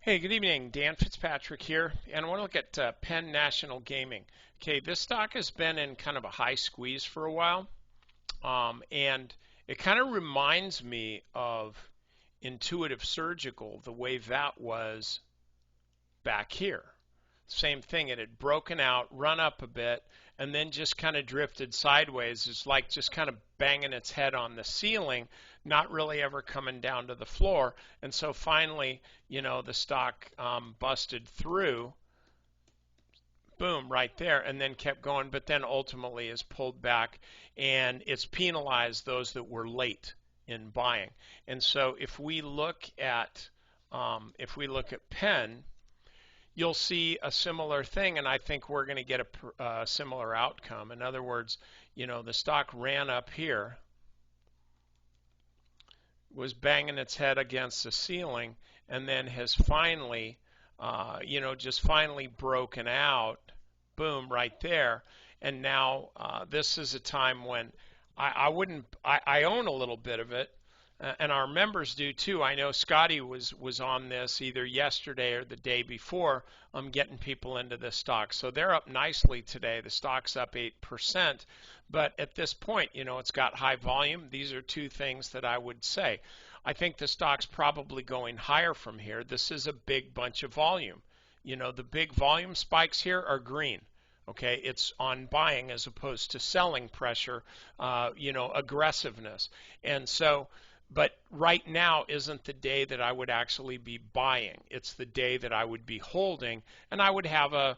Hey, good evening. Dan Fitzpatrick here, and I want to look at Penn National Gaming. Okay, this stock has been in kind of a high squeeze for a while, and it kind of reminds me of Intuitive Surgical, the way that was back here. Same thing, it had broken out, run up a bit, and then just kind of drifted sideways. It's like just kind of banging its head on the ceiling, not really ever coming down to the floor. And so finally, the stock busted through, boom, right there, and then kept going, but then ultimately is pulled back, and it's penalized those that were late in buying. And so if we look at Penn, you'll see a similar thing, and I think we're going to get a similar outcome. In other words, the stock ran up here, was banging its head against the ceiling, and then has finally, just finally broken out, boom, right there. And now this is a time when I own a little bit of it, and our members do too. I know Scotty was on this either yesterday or the day before. I'm getting people into this stock, so they're up nicely today. The stock's up 8%, but at this point, it's got high volume. These are two things that I would say. I think the stock's probably going higher from here. This is a big bunch of volume. The big volume spikes here are green. Okay, it's on buying as opposed to selling pressure, aggressiveness. And so, but right now isn't the day that I would actually be buying. It's the day that I would be holding, and I would have a,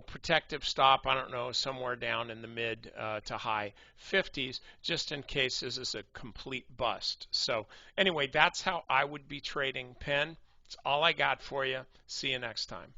protective stop, I don't know, somewhere down in the mid to high 50s, just in case this is a complete bust. So anyway, that's how I would be trading Penn. It's all I got for you. See you next time.